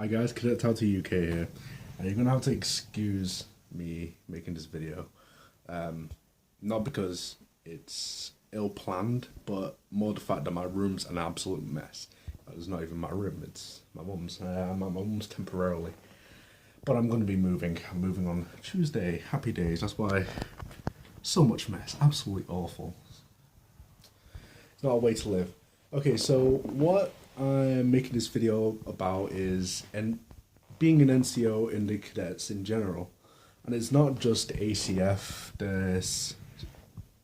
Hi guys, CadetsHowToUK here, and you're gonna have to excuse me making this video. Not because it's ill-planned, but more the fact that my room's an absolute mess. It's not even my room, it's my mum's. I'm at my mum's temporarily. But I'm gonna be moving. I'm moving on Tuesday. Happy days, that's why so much mess. Absolutely awful. It's not a way to live. Okay, so what I'm making this video about is being an NCO in the cadets in general. And it's not just ACF, the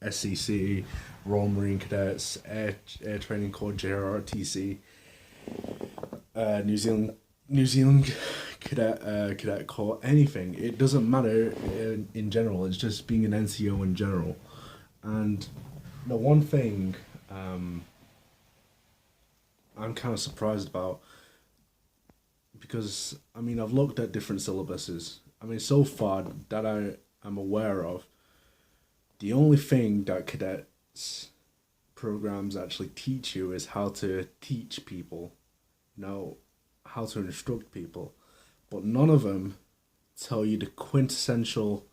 SCC, Royal Marine Cadets, Air Training Corps, JRTC, New Zealand Cadet Corps, anything. It doesn't matter in general, it's just being an NCO in general. And the one thing I'm kind of surprised about, because I mean I've looked at different syllabuses. I mean, so far that I am aware of, the only thing that cadets programs actually teach you is how to teach people, how to instruct people, but none of them tell you the quintessential,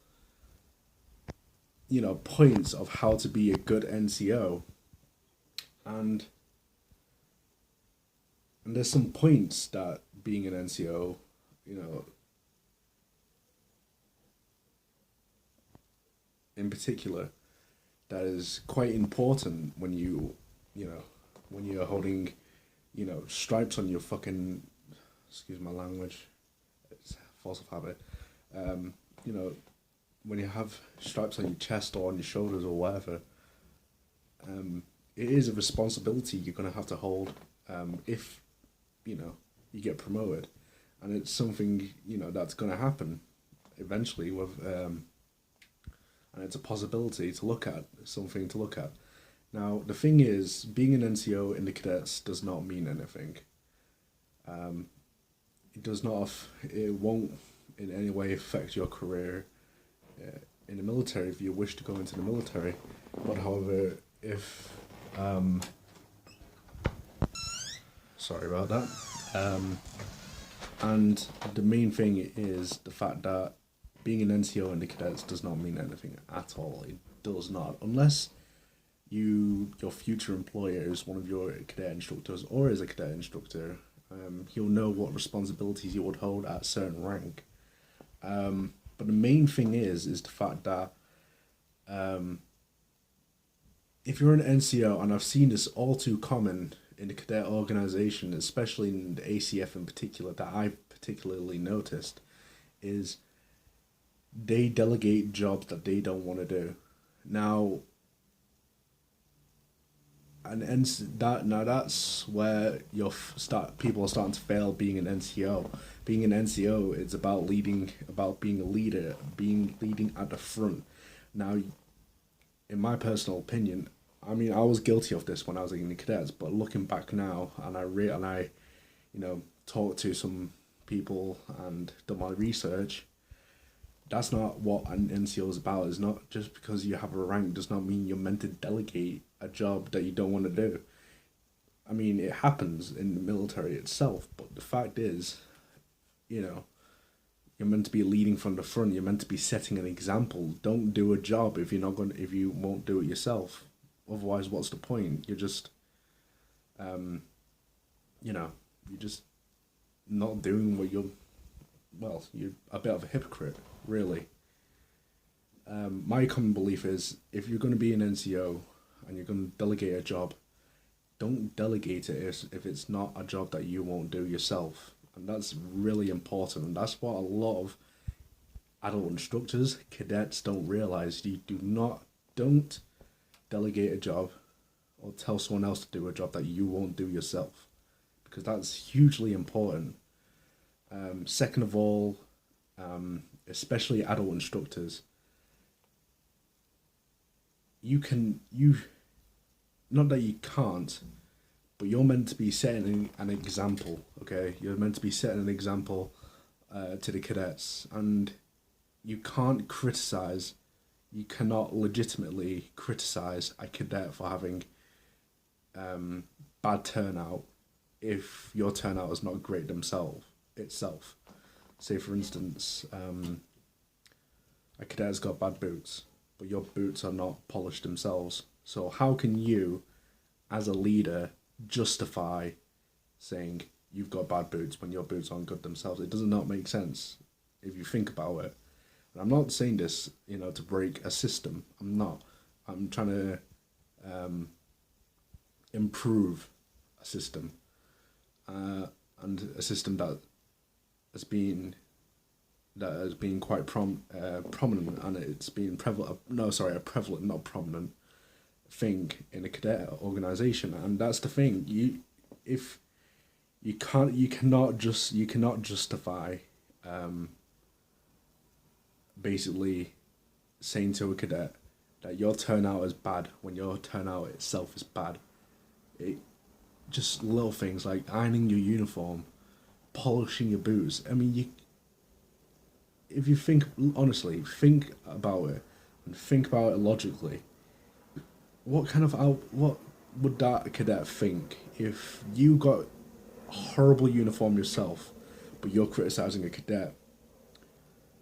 points of how to be a good NCO. And there's some points that being an NCO, in particular, that is quite important when when you're holding, stripes on your fucking, excuse my language, it's force of habit, when you have stripes on your chest or on your shoulders or whatever, it is a responsibility you're going to have to hold if you get promoted, and it's something that's going to happen eventually with and it's a possibility to look at, something to look at. Now the thing is, being an NCO in the cadets does not mean anything. It won't in any way affect your career in the military if you wish to go into the military. But however, if sorry about that. And the main thing is the fact that being an NCO in the cadets does not mean anything at all. It does not. Unless your future employer is one of your cadet instructors or is a cadet instructor, you'll know what responsibilities you would hold at a certain rank. But the main thing is the fact that if you're an NCO, and I've seen this all too common in the cadet organization, especially in the ACF in particular, that I particularly noticed, is they delegate jobs that they don't want to do. Now, that's where people are starting to fail being an NCO. Being an NCO, it's about leading, about being a leader, leading at the front. Now, in my personal opinion, I mean, I was guilty of this when I was in the cadets, but looking back now, and I talked to some people and done my research, that's not what an NCO is about. It's not just because you have a rank does not mean you're meant to delegate a job that you don't want to do. I mean, it happens in the military itself, but the fact is, you're meant to be leading from the front. You're meant to be setting an example. Don't do a job if if you won't do it yourself. Otherwise, what's the point? You're just, you're just not doing what you're a bit of a hypocrite, really. My common belief is, if you're going to be an NCO and you're going to delegate a job, don't delegate it if it's not a job that you won't do yourself. And that's really important. And that's what a lot of adult instructors, cadets, don't realize. You don't delegate a job or tell someone else to do a job that you won't do yourself, because that's hugely important. Second of all, especially adult instructors, not that you can't, but you're meant to be setting an example, okay? You're meant to be setting an example to the cadets, and you cannot legitimately criticize a cadet for having bad turnout if your turnout is not great themselves. itself. Say, for instance, a cadet's got bad boots, but your boots are not polished themselves. So how can you, as a leader, justify saying you've got bad boots when your boots aren't good themselves? It does not make sense if you think about it. And I'm not saying this, to break a system. I'm not. I'm trying to improve a system, and a system that has been quite prominent, and it's been prevalent. No, sorry, a prevalent, not prominent thing in a cadet organization. And that's the thing. You cannot justify basically saying to a cadet that your turnout is bad when your turnout itself is bad. Just little things like ironing your uniform, polishing your boots. I mean, if you think about it and think about it logically, what would that cadet think if you got a horrible uniform yourself, but you're criticizing a cadet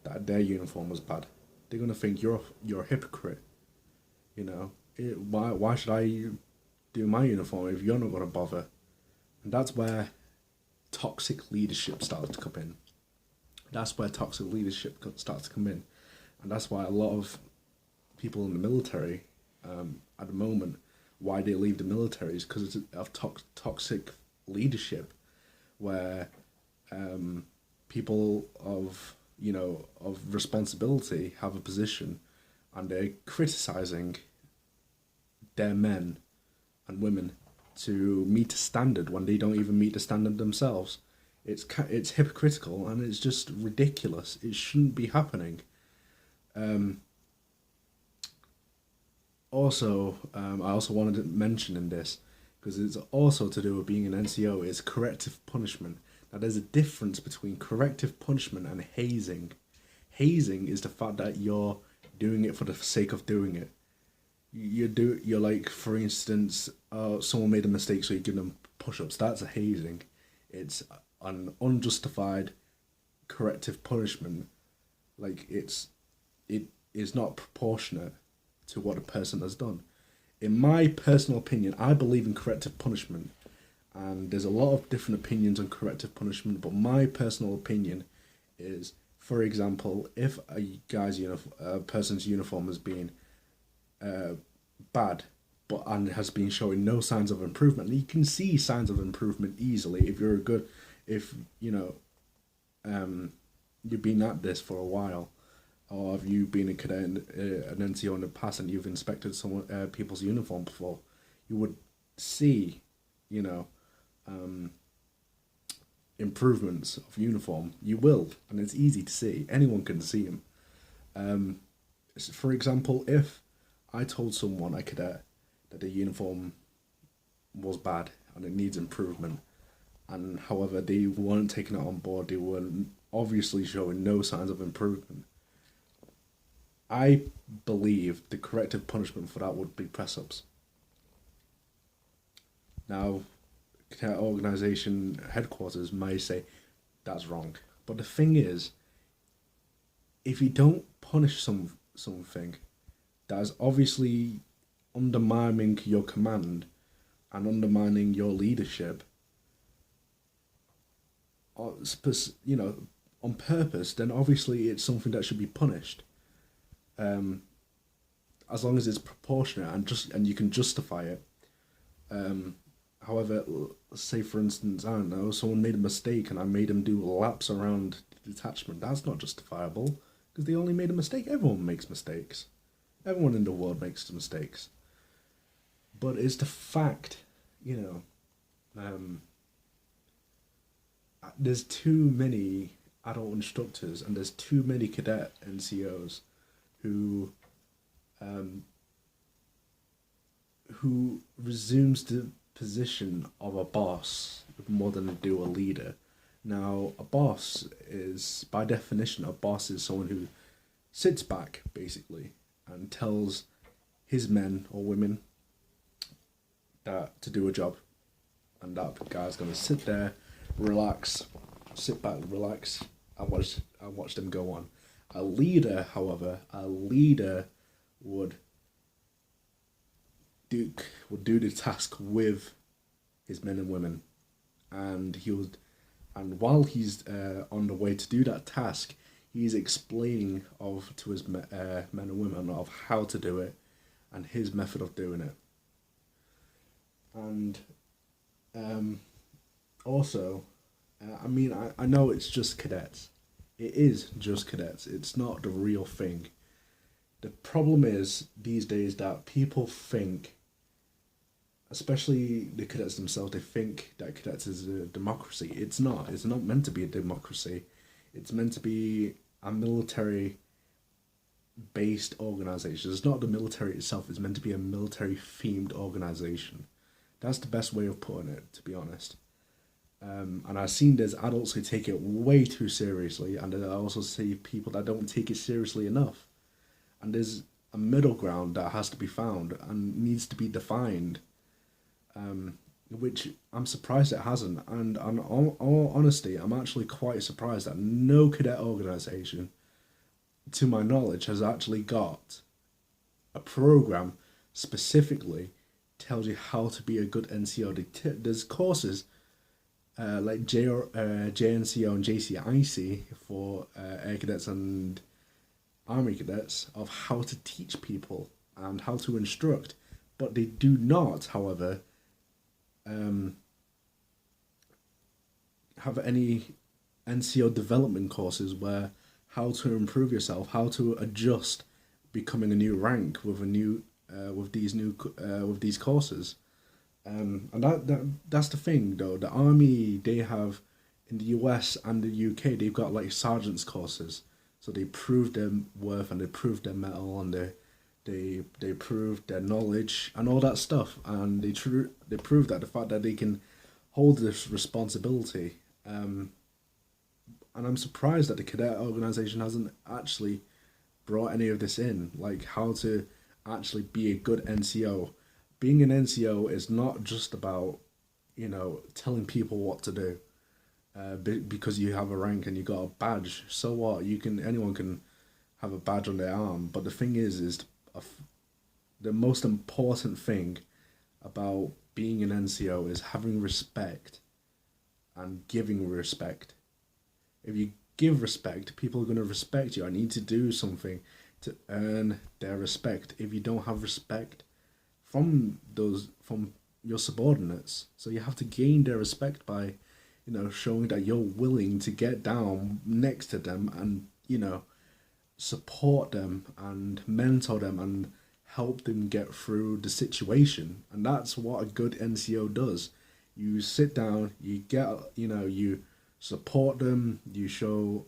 that their uniform was bad? They're gonna think you're a hypocrite. Why should I do my uniform if you're not gonna bother? And that's where toxic leadership starts to come in. And that's why a lot of people in the military, at the moment, why they leave the military is because of toxic leadership, where people of responsibility have a position, and they're criticizing their men and women to meet a standard when they don't even meet the standard themselves. It's hypocritical, and it's just ridiculous. It shouldn't be happening. I also wanted to mention in this, because it's also to do with being an NCO, is corrective punishment. Now, there's a difference between corrective punishment and hazing. Hazing is the fact that you're doing it for the sake of doing it. You're like, for instance, someone made a mistake, so you give them push-ups. That's a hazing. It's an unjustified corrective punishment. Like, it is not proportionate to what a person has done. In my personal opinion, I believe in corrective punishment, and there's a lot of different opinions on corrective punishment, but my personal opinion is, for example, if a person's uniform has been bad, and has been showing no signs of improvement, and you can see signs of improvement easily if you've been at this for a while, or have you been a cadet, an NCO in the past, and you've inspected people's uniform before, you would see, improvements of uniform. You will, and it's easy to see. Anyone can see them. For example, if I told someone, a cadet, that the uniform was bad and it needs improvement, and however they weren't taking it on board, they were obviously showing no signs of improvement, I believe the corrective punishment for that would be press-ups. Now, Cadet Organisation headquarters may say that's wrong, but the thing is, if you don't punish something that is obviously undermining your command and undermining your leadership, on purpose, then obviously it's something that should be punished. As long as it's proportionate and you can justify it. However, say for instance, I don't know, someone made a mistake and I made them do laps around the detachment. That's not justifiable, because they only made a mistake. Everyone makes mistakes. Everyone in the world makes mistakes. But it's the fact, there's too many adult instructors and there's too many cadet NCOs who resumes the position of a boss more than they do a leader. Now, a boss is, by definition, someone who sits back, basically, and tells his men or women that to do a job. And that guy's going to sit there, relax, sit back, relax, and watch them go on. A leader, however, would do the task with his men and women, and while he's on the way to do that task, he's explaining to his men and women of how to do it, and his method of doing it. And also, I know it's just cadets. It is just cadets. It's not the real thing. The problem is these days that people think, especially the cadets themselves, they think that cadets is a democracy. It's not. It's not meant to be a democracy. It's meant to be a military-based organization. It's not the military itself. It's meant to be a military-themed organization. That's the best way of putting it, to be honest. And I've seen there's adults who take it way too seriously, and I also see people that don't take it seriously enough. And there's a middle ground that has to be found and needs to be defined, which I'm surprised it hasn't. And in all honesty, I'm actually quite surprised that no cadet organization, to my knowledge, has actually got a program specifically tells you how to be a good NCO. There's courses like JNCO and JCIC for air cadets and army cadets of how to teach people and how to instruct, but they do not, however, have any NCO development courses where how to improve yourself, how to adjust becoming a new rank with these courses. And that's the thing though. The army, they have in the US and the UK, they've got like sergeants courses, so they prove their worth and they prove their mettle and they prove their knowledge and all that stuff, and they prove that the fact that they can hold this responsibility. And I'm surprised that the cadet organization hasn't actually brought any of this in, like how to actually be a good NCO. Being an NCO is not just about, telling people what to do. Because you have a rank and you got a badge, so what? Anyone can have a badge on their arm. But the thing is the most important thing about being an NCO is having respect and giving respect. If you give respect, people are going to respect you. I need to do something to earn their respect. If you don't have respect from your subordinates, so you have to gain their respect by, showing that you're willing to get down next to them and, support them and mentor them and help them get through the situation. And that's what a good NCO does. You sit down, you you support them, you show,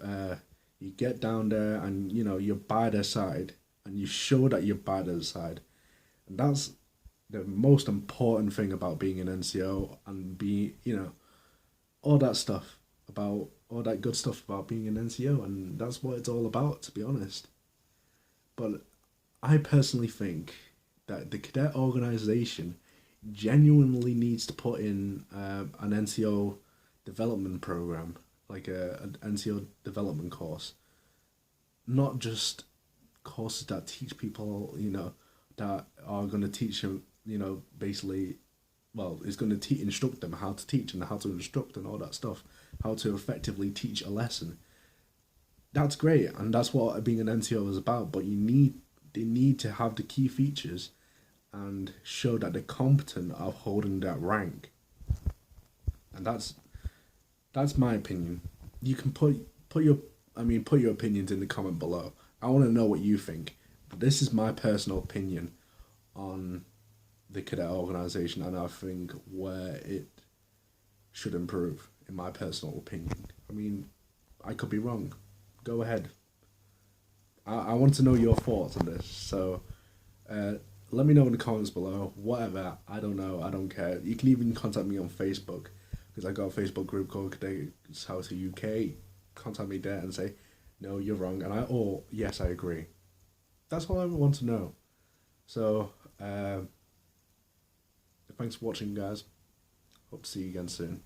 you get down there and, you're by their side and you show that you're by their side. And that's the most important thing about being an NCO and all that good stuff about being an NCO, and that's what it's all about, to be honest. But I personally think that the cadet organization genuinely needs to put in an NCO development program, like an NCO development course, not just courses that teach people, that are going to teach them, basically, well, it's going to instruct them how to teach and how to instruct and all that stuff, how to effectively teach a lesson. That's great, and that's what being an NCO is about. But they need to have the key features and show that they're competent of holding that rank. And that's my opinion. You can put your opinions in the comment below. I want to know what you think. But this is my personal opinion on the cadet organization, and I think where it should improve, in my personal opinion. I could be wrong. Go ahead. I want to know your thoughts on this. So let me know in the comments below. Whatever. I don't know. I don't care. You can even contact me on Facebook, because I got a Facebook group called CadetsHowToUK. Contact me there and say, no, you're wrong. And yes, I agree. That's all I want to know. So, thanks for watching, guys. Hope to see you again soon.